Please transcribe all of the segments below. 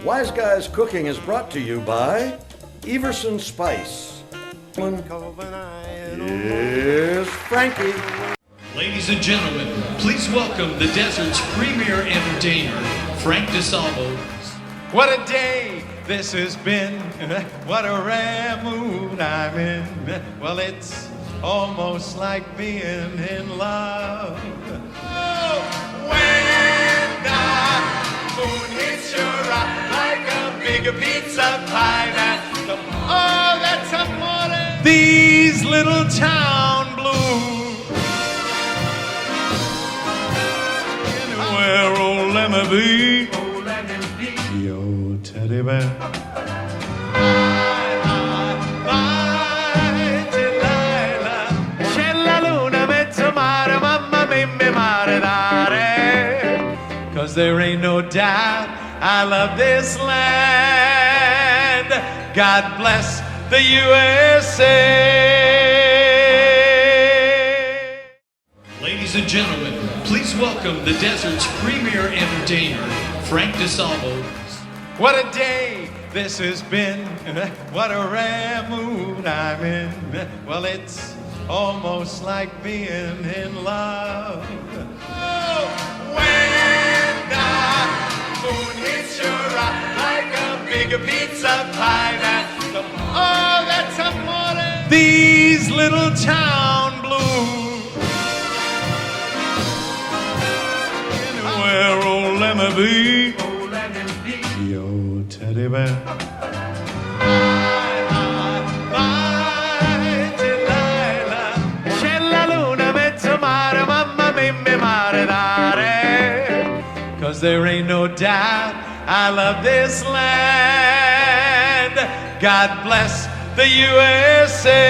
Wise Guys Cooking is brought to you by Everson Spice. Here's Frankie. Ladies and gentlemen, please welcome the desert's premier entertainer, Frank DeSalvo. What a day this has been. What a rare mood I'm in. Well, it's almost like being in love. Oh, when the moon hits your eye like a big pizza pie. That's amore. These little town blues. Anywhere, old Lemmy B. Yo, teddy bear. Cause there ain't no doubt I love this land. God bless the USA. Ladies and gentlemen, please welcome the desert's premier entertainer, Frank DeSalvo. What a day this has been. What a rare mood I'm in. Well, it's almost like being in love. Oh, when the moon hits your eye like a big pizza pie. That's amore. These little town blues. Anywhere, old Lemmy B. Yo, teddy bear. Cause there ain't no doubt I love this land. God bless the USA.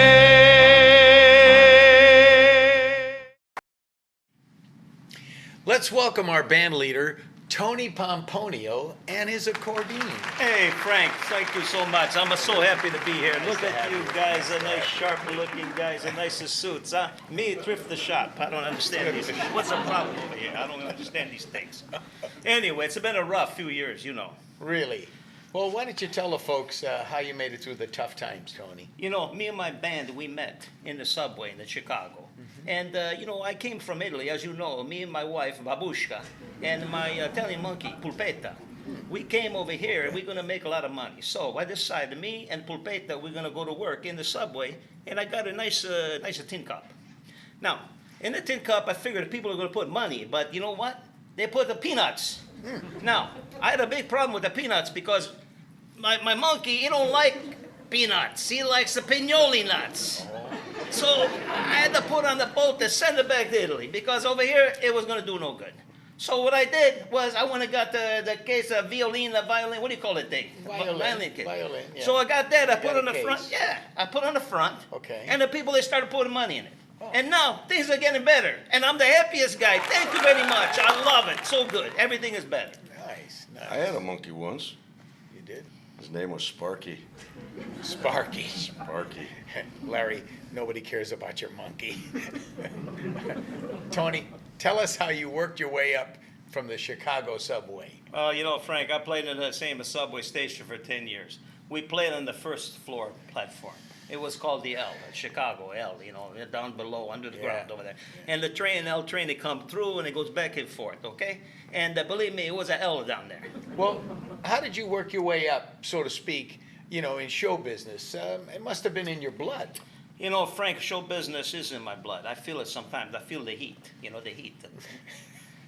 Let's welcome our band leader, Tony Pomponio, and his accordion. Hey, Frank, thank you so much. I'm so happy to be here. Look at you guys, a nice, sharp-looking guys, the nicest suits, huh? Me, thrift the shop. I don't understand these. What's the problem over here? I don't understand these things. Anyway, it's been a rough few years, you know. Really? Well, why don't you tell the folks how you made it through the tough times, Tony? You know, me and my band, we met in the subway in Chicago. And, you know, I came from Italy, as you know, me and my wife, Babushka, and my Italian monkey, Pulpetta. We came over here, and we're going to make a lot of money. So I decided, me and Pulpetta, we're going to go to work in the subway, and I got a nice tin cup. Now, in the tin cup, I figured people are going to put money, but you know what? They put the peanuts. Now, I had a big problem with the peanuts because my monkey, he don't like peanuts. He likes the pignoli nuts. So I had to put on the boat to send it back to Italy because over here it was going to do no good. So what I did was I went and got the case of violin, what do you call it thing? Violin case. Violin, yeah. So I got that, I put got on a the case. front. Yeah, I put on the front. Okay. And the people, they started putting money in it. And now things are getting better. And I'm the happiest guy. Thank you very much. I love it. So good. Everything is better. Nice, I had a monkey once. You did? His name was Sparky. Sparky. Sparky. Larry, nobody cares about your monkey. Tony, tell us how you worked your way up from the Chicago subway. You know, Frank, I played in the same subway station for 10 years. We played on the first floor platform. It was called the L, Chicago L, you know, down below, under the ground over there. And the train, L train, it comes through and it goes back and forth, okay? And believe me, it was an L down there. Well, how did you work your way up, so to speak, you know, in show business? It must have been in your blood. You know, Frank, show business is in my blood. I feel it sometimes. I feel the heat, you know, the heat.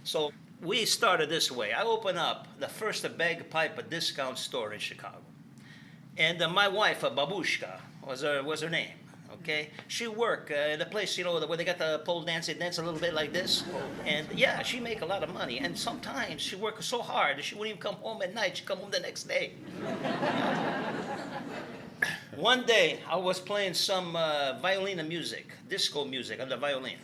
So we started this way. I opened up the first bagpipe discount store in Chicago. And my wife, Babushka, was her name, okay? She worked in the place, you know, where they got the pole dance, they dance a little bit like this. And yeah, she make a lot of money. And sometimes she worked so hard that she wouldn't even come home at night. She'd come home the next day. One day, I was playing some violin music, disco music on the violin.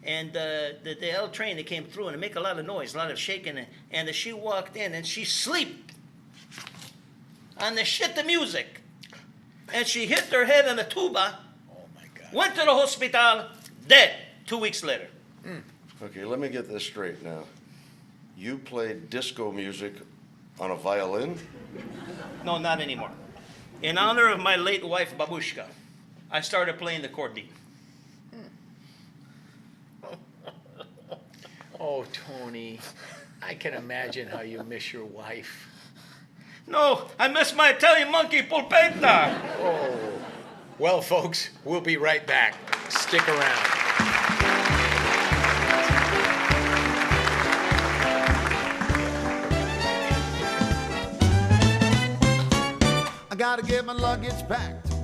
And the L train, it came through and it make a lot of noise, a lot of shaking. And she walked in and she slept on the music. And she hit her head on the tuba. Oh, my God. Went to the hospital, dead 2 weeks later. Okay, let me get this straight now. You played disco music On a violin? No, not anymore. In honor of my late wife, Babushka, I started playing the accordion. Oh, Tony, I can imagine how you miss your wife. No, I miss my Italian monkey, Pulpetta. Oh. Well, folks, we'll be right back. Stick around. I gotta get my luggage packed.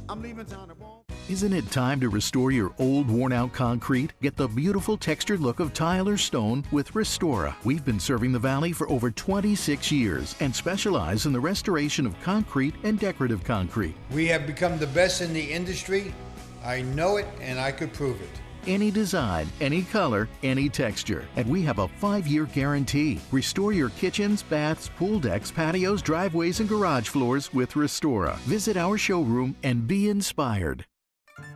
I'm leaving town at 1. Isn't it time to restore your old, worn-out concrete? Get the beautiful textured look of tile or stone with Restora. We've been serving the Valley for over 26 years and specialize in the restoration of concrete and decorative concrete. We have become the best in the industry. I know it, and I could prove it. Any design, any color, any texture. And we have a 5-year guarantee. Restore your kitchens, baths, pool decks, patios, driveways, and garage floors with Restora. Visit our showroom and be inspired.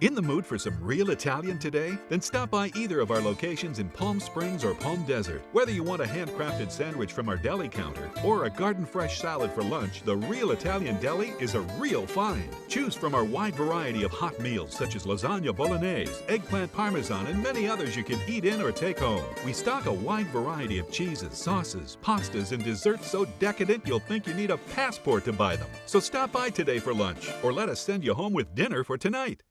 In the mood for some real Italian today? Then stop by either of our locations in Palm Springs or Palm Desert. Whether you want a handcrafted sandwich from our deli counter or a garden-fresh salad for lunch, the Real Italian Deli is a real find. Choose from our wide variety of hot meals such as lasagna bolognese, eggplant parmesan, and many others you can eat in or take home. We stock a wide variety of cheeses, sauces, pastas, and desserts so decadent you'll think you need a passport to buy them. So stop by today for lunch or let us send you home with dinner for tonight.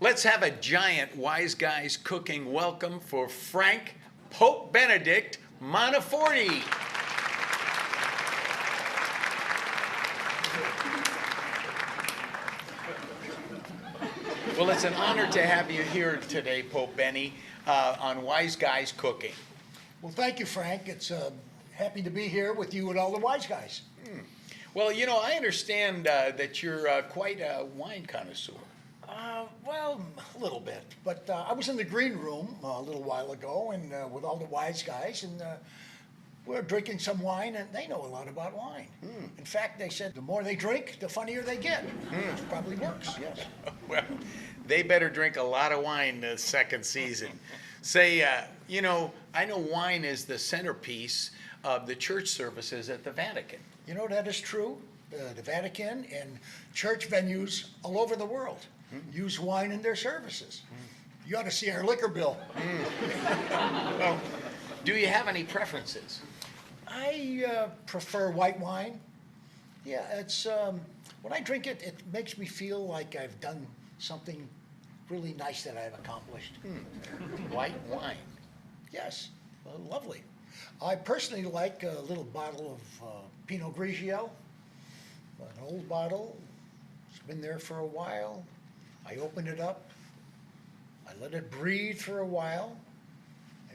Let's have a giant Wise Guys Cooking welcome for Frank Pope Benedict Monteforti. Well, it's an honor to have you here today, Pope Benny, on Wise Guys Cooking. Well, thank you, Frank. It's happy to be here with you and all the Wise Guys. Well, you know, I understand that you're quite a wine connoisseur. Well, a little bit. But I was in the green room a little while ago and with all the Wise Guys, and we're drinking some wine, and they know a lot about wine. In fact, they said the more they drink, the funnier they get. Which probably works, yes. Well, they better drink a lot of wine this second season. Say, you know, I know wine is the centerpiece of the church services at the Vatican. You know, that is true. The Vatican and church venues all over the world use wine in their services. You ought to see our liquor bill. Well, do you have any preferences? I prefer white wine. Yeah, it's when I drink it, it makes me feel like I've done something really nice that I've accomplished. White wine. Yes, lovely. I personally like a little bottle of Pinot Grigio, an old bottle. It's been there for a while. I open it up. I let it breathe for a while.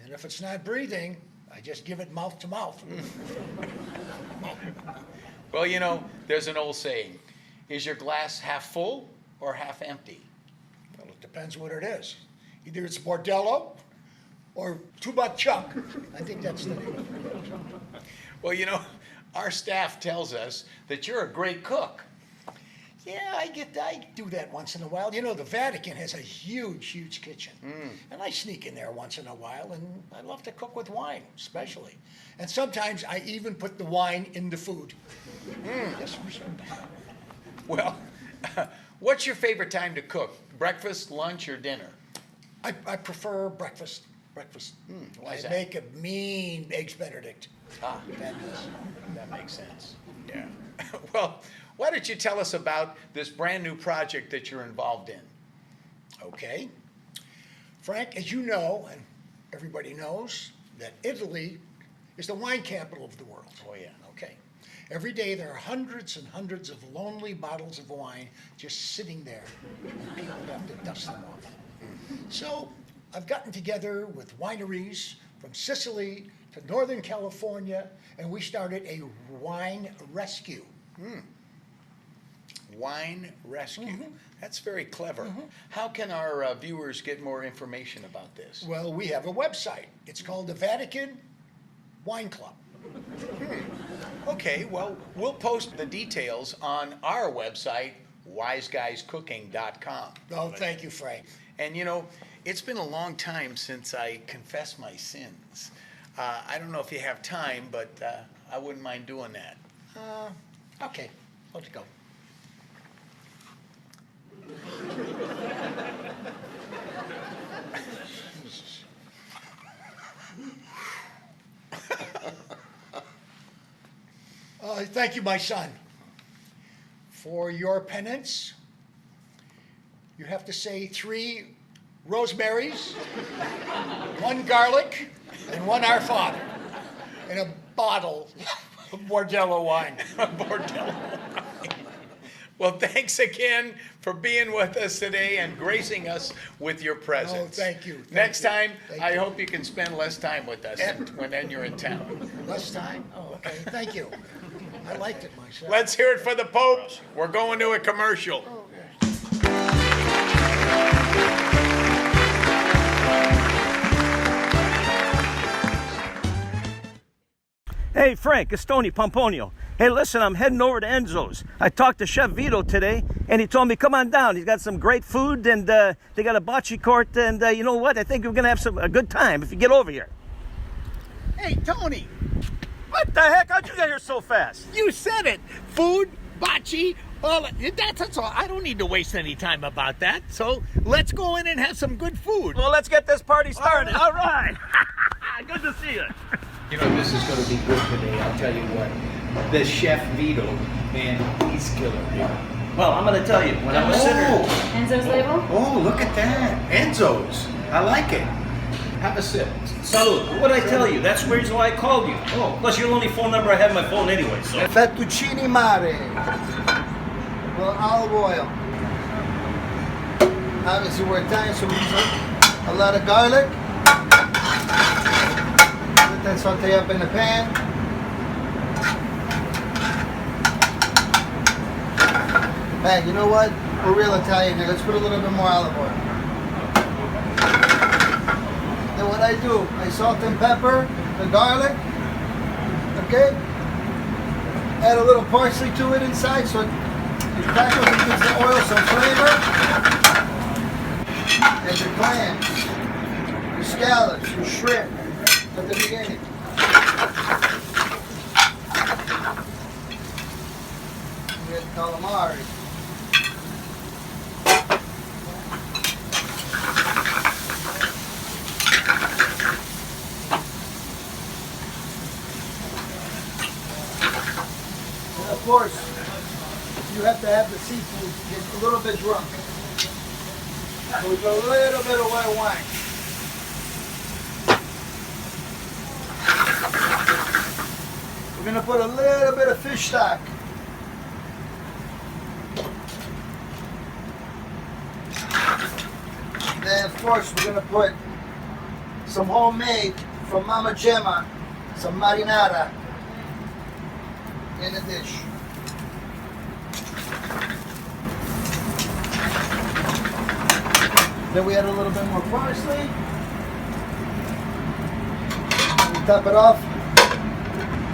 And if it's not breathing, I just give it mouth to mouth. Well, you know, there's an old saying, is your glass half full or half empty? Well, it depends what it is. Either it's Bordello or Too Much Chuck. I think that's the name. Well, you know, our staff tells us that you're a great cook. Yeah, I do that once in a while. You know, the Vatican has a huge kitchen. And I sneak in there once in a while, and I love to cook with wine, especially. And sometimes I even put the wine in the food. Yes, for sure. Well, what's your favorite time to cook? Breakfast, lunch, or dinner? I prefer breakfast. Why is I that? make a mean Eggs Benedict. That makes sense. Yeah. Well, why don't you tell us about this brand new project that you're involved in? Okay. Frank, as you know, and everybody knows, that Italy is the wine capital of the world. Oh, yeah. Okay. Every day there are hundreds and hundreds of lonely bottles of wine just sitting there, and people have to dust them off. So I've gotten together with wineries from Sicily to Northern California, and we started a wine rescue. Wine rescue. That's very clever. How can our viewers get more information about this? Well, we have a website. It's called the Vatican Wine Club. Okay, well, we'll post the details on our website, wiseguyscooking.com. Oh, thank you, Frank. And you know, it's been a long time since I confessed my sins. I don't know if you have time, but I wouldn't mind doing that. Okay, let's go. Thank you, my son. For your penance, you have to say 3 rosemaries, 1 garlic, and 1 Our Father, and a bottle of Bordello wine. Bordello wine. Well, thanks again for being with us today and gracing us with your presence. Oh, thank you. Next time, Thank I you. hope you can spend less time with us when you're in town. Less time? Oh, okay, thank you. I liked it myself. Let's hear it for the Pope. We're going to a commercial. Hey, Frank, it's Tony Pomponio. Hey, listen, I'm heading over to Enzo's. I talked to Chef Vito today, and he told me, come on down. He's got some great food, and they got a bocce court, and you know what? I think we're going to have a good time if you get over here. Hey, Tony, What the heck? How'd you get here so fast? you said it. Food, bocce, that's all. I don't need to waste any time about that. So let's go in and have some good food. Well, let's get this party started. All right. Good to see you. You know, this is going to be good today, I'll tell you what. The Chef Vito, man, he's killer here. Well, I'm going to tell you, when I was sitting... Enzo's label? Oh, look at that. Enzo's. I like it. Have a sip. Salud. What I tell you, that's the reason why I called you. Oh, plus you're the only phone number I have on my phone anyway, so... Fettuccine mare. Well, olive oil. Obviously, we're Italian, so we use a lot of garlic. Let that saute up in the pan. Hey, you know what? We're real Italian here. Let's put a little bit more olive oil. Then what I do, I salt and pepper the garlic. Okay? Add a little parsley to it inside so it crackles and gives the oil some flavor. And your clams, your scallops, your shrimp at the beginning. You get calamari. And of course, you have to have the seafood get a little bit drunk. So we put a little bit of white wine. We're going to put a little bit of fish stock. Then of course we're going to put some homemade from Mama Gemma, some marinara in the dish. Then we add a little bit more parsley. We top it off.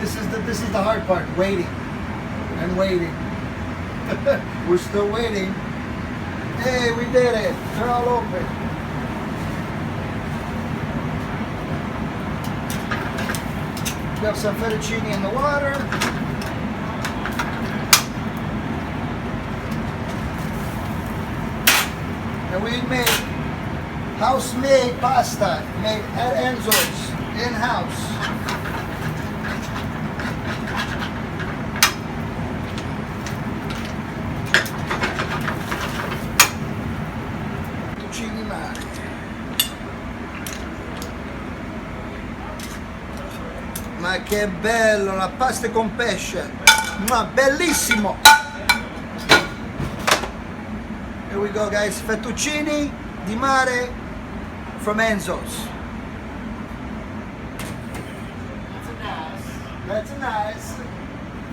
This is the hard part, waiting and waiting. We're still waiting. Hey, we did it. They're all open. We have some fettuccine in the water. And we make house-made pasta made at Enzo's in-house. Fettuccine mare. Ma che bello, la pasta con pesce. Ma bellissimo. Here we go, guys. Fettuccine di mare from Enzo's. That's nice.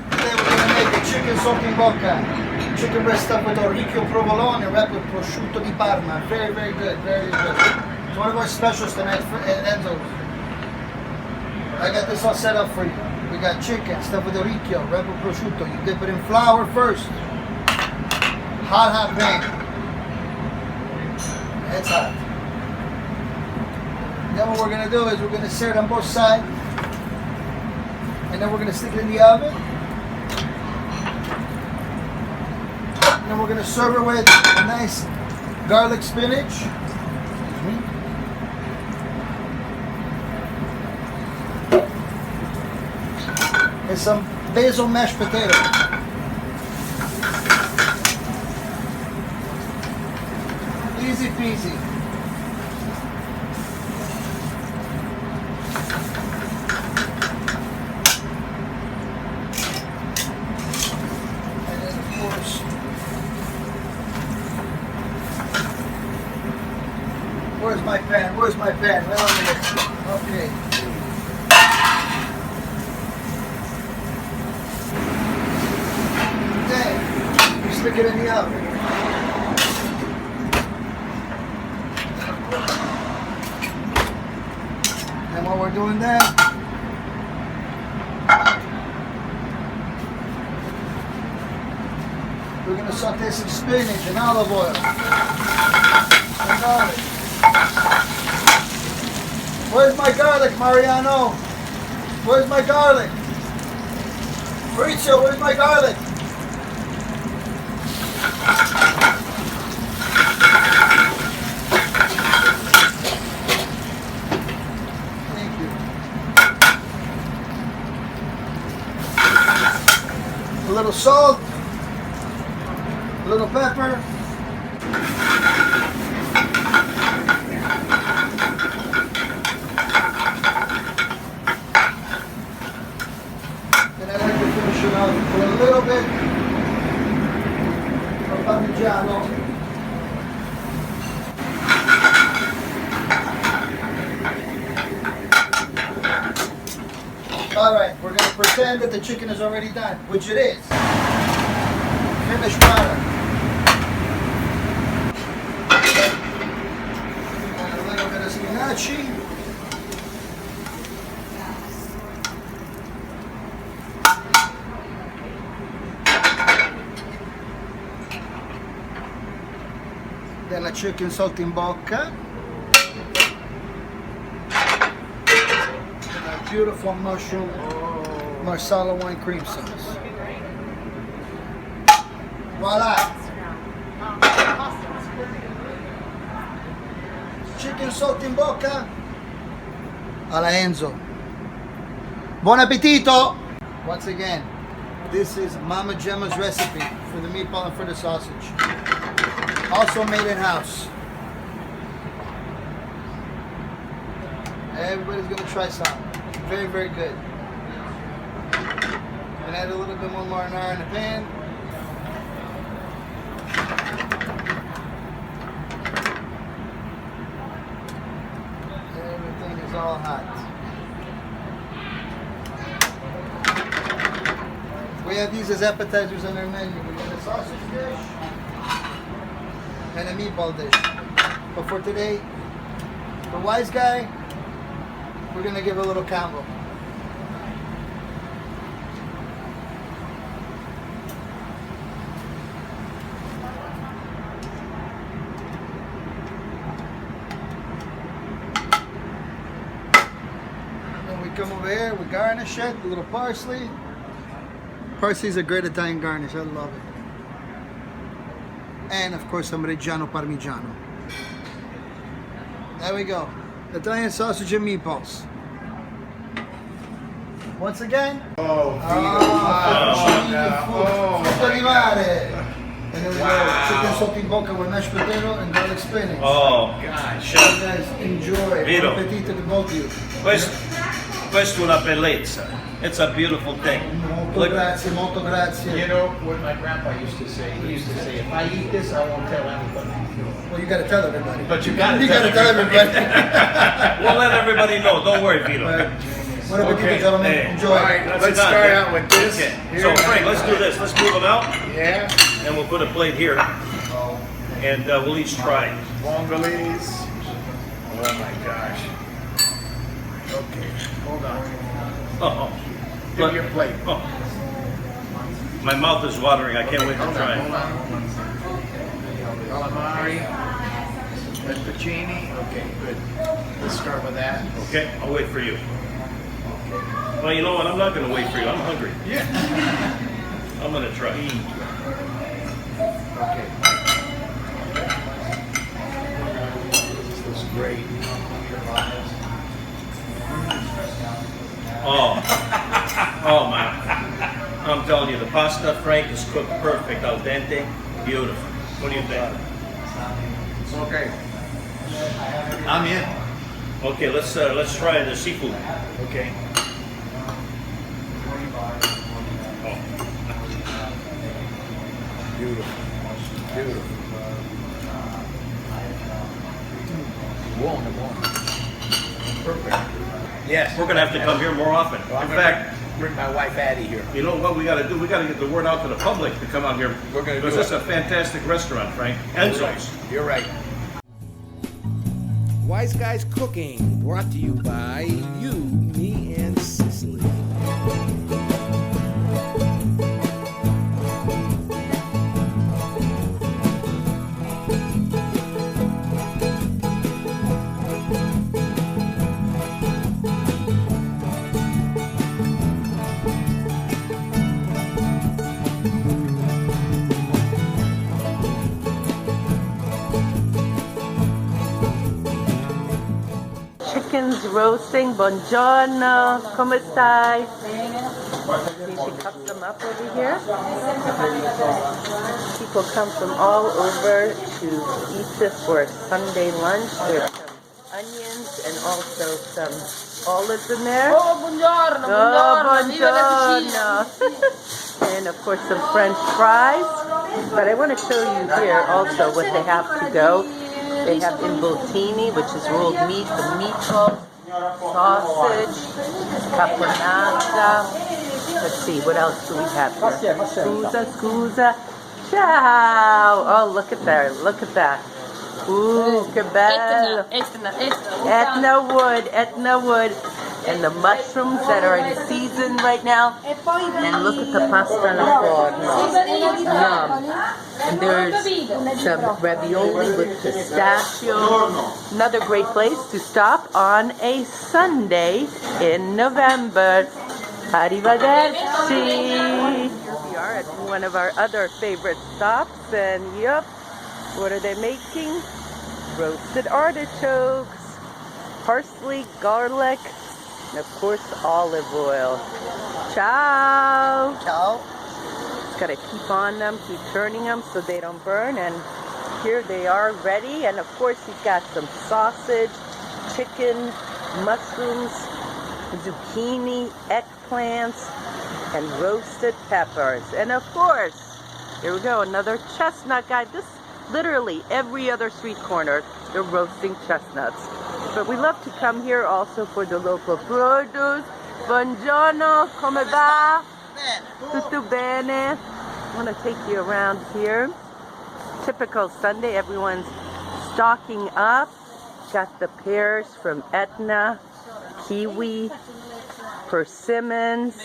Today we're gonna make a chicken saltimbocca. Chicken breast stuffed with orecchio provolone wrapped with prosciutto di Parma. Very, very good. Very good. It's one of our specials tonight at Enzo's. I got this all set up for you. We got chicken stuffed with orecchio wrapped with prosciutto. You dip it in flour first. Hot pan. It's hot. Then what we're gonna do is we're gonna sear it on both sides, and then we're gonna stick it in the oven. And then we're gonna serve it with a nice garlic spinach. And some basil mashed potato. Easy peasy. And then of course, where's my pan? Where's my pan? Right on there. Okay. Then you stick it in the oven. And while we're doing that, we're going to saute some spinach and olive oil and garlic. Where's my garlic, Mariano? Where's my garlic? Maurizio, where's my garlic? Thank you. A little salt, a little pepper. And I like to finish it off with a little bit of Parmigiano. Alright, we're going to pretend that the chicken is already done, which it is. Finished product. And a little bit of spinaci. Then a chicken saltimbocca. And a beautiful mushroom marsala wine cream sauce. Voila! Chicken saltimbocca alla Enzo. Buon appetito! Once again, this is Mama Gemma's recipe for the meatball and for the sausage. Also made in house. Everybody's gonna try some. Very, very good. And add a little bit more marinara in the pan. Everything is all hot. We have these as appetizers on our menu. We got a sausage dish and a meatball dish. But for today, for Wise Guy, we're gonna give a little combo. Then we come over here, we garnish it, a little parsley. Parsley is a great Italian garnish, I love it. And of course some Reggiano Parmigiano. There we go. Italian sausage and meatballs. Once again. Oh, Frutto di mare. And there we go. Chicken saltimbocca with mashed potato and garlic spinach. Oh, gosh. chef. You guys enjoy. Vito. Buon appetito to both of you. Questo è una bellezza. It's a beautiful thing. Molto grazie, molto grazie. You know what my grandpa used to say? He used to say, if I eat this, I won't tell anybody. Well, you gotta tell everybody. But you gotta tell everybody. We'll let everybody know. Don't worry, Vito. Buon appetito, gentlemen. Enjoy. All right, let's start out with this. Okay. Here. So Frank, let's do this. Let's move them out. Yeah. And we'll put a plate here. And we'll each try. Mongolese. Oh my gosh. Okay, hold on. Oh. Give me your plate. Oh. My mouth is watering. I can't wait to try. Calamari. Fettuccine, okay, good. Let's start with that. Okay, I'll wait for you. Well, you know what? I'm not going to wait for you. I'm hungry. Yeah. I'm going to try. Okay. This looks great. Oh man. I'm telling you, the pasta, Frank, is cooked perfect, al dente, beautiful. What do you think? Okay. I'm in. Okay, let's try the seafood. Okay. Beautiful. Beautiful. Perfect. Yes. We're gonna have to come here more often. Well, In fact, bring my wife Addie here. you know what we got to do? We got to get the word out to the public to come out here. We're gonna do because this is it. a fantastic restaurant, Frank. Enzo's. You're right. Wise Guys Cooking, brought to you by you, me, and Cicely. Chicken's roasting. Buongiorno. Come stai? Need to cut them up over here. People come from all over to eat this for a Sunday lunch. There's some onions and also some olives in there. Oh, buongiorno, buongiorno. And of course some French fries. But I want to show you here also what they have to go. They have involtini, which is rolled meat, the meatballs, sausage, caponata. Let's see, what else do we have here? Scusa. Ciao! Oh, look at that, look at that. Ooh, che bello. Etna wood. And the mushrooms that are in season right now. And look at the pasta alla forno. Yum. And there's some ravioli with pistachio. Another great place to stop on a Sunday in November. Arrivederci. Here we are at one of our other favorite stops. And yep, what are they making? Roasted artichokes, parsley, garlic, and of course olive oil. Ciao! Ciao. Just gotta keep on them, keep turning them so they don't burn. And here they are ready. And of course you've got some sausage, chicken, mushrooms, zucchini, eggplants, and roasted peppers. And of course, here we go, another chestnut guy. This literally every other street corner, they're roasting chestnuts. But we love to come here also for the local produce. Buongiorno, come va? Tutto bene. I want to take you around here. Typical Sunday, everyone's stocking up. Got the pears from Etna, kiwi, persimmons,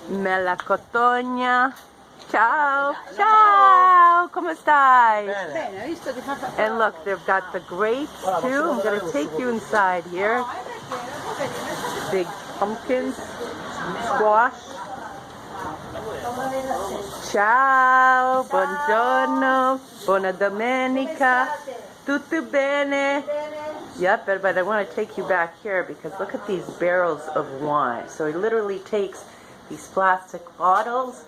melocotona. Ciao, ciao, come stai? And look, they've got the grapes too. I'm going to take you inside here. Big pumpkins, squash. Ciao, buongiorno, buona domenica, tutto bene? Yep, but I want to take you back here because look at these barrels of wine. So he literally takes these plastic bottles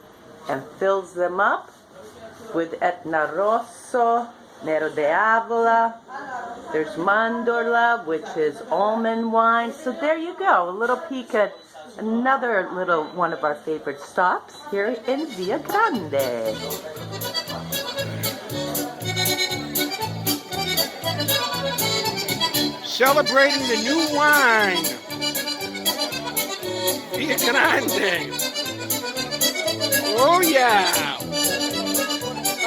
and fills them up with Etna Rosso, Nero de Avola. There's Mandorla, which is almond wine. So there you go, a little peek at another little one of our favorite stops here in Via Grande. Celebrating the new wine. Via Grande. Oh yeah.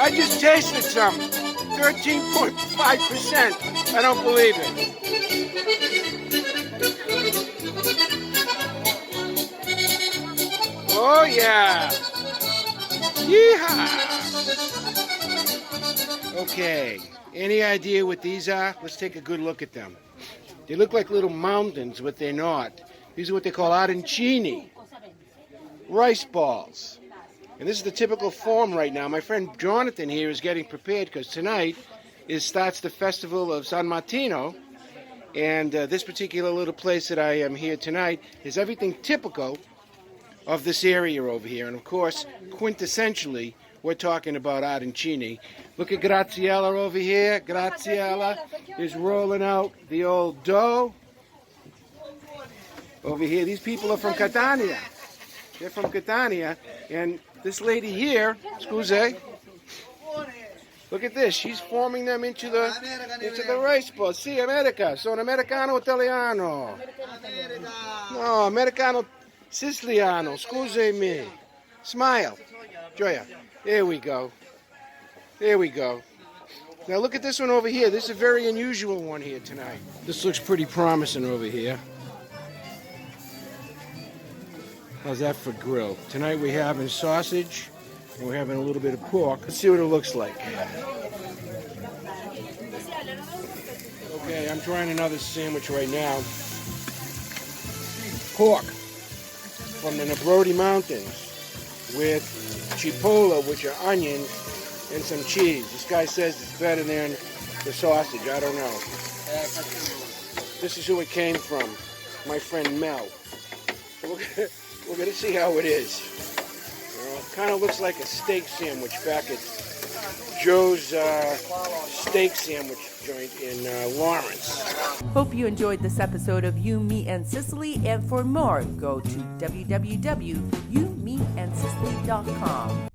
I just tasted some. 13.5%. I don't believe it. Oh yeah. Yeehaw. Okay. Any idea what these are? Let's take a good look at them. They look like little mountains, but they're not. These are what they call arancini, rice balls. And this is the typical form right now. My friend Jonathan here is getting prepared because tonight starts the festival of San Martino. And this particular little place that I am here tonight is everything typical of this area over here. And of course, quintessentially, we're talking about arancini. Look at Graziella over here. Graziella is rolling out the old dough. Over here, these people are from Catania. They're from Catania. And this lady here, scusate, look at this. She's forming them into the rice balls. Si, America. Sono americano italiano. No, americano siciliano. Scusami. Smile. Gioia. There we go. There we go. Now look at this one over here. This is a very unusual one here tonight. This looks pretty promising over here. How's that for grill? Tonight we're having sausage and we're having a little bit of pork. Let's see what it looks like. Okay, I'm trying another sandwich right now. Pork from the Nebrodi Mountains with chipotle, which are onions, and some cheese. This guy says it's better than the sausage. I don't know. This is who it came from, my friend Mel. So we're going to see how it is. Kind of looks like a steak sandwich back at Joe's steak sandwich joint in Lawrence. Hope you enjoyed this episode of You, Me, and Sicily. And for more, go to www.youmeandsicily.com.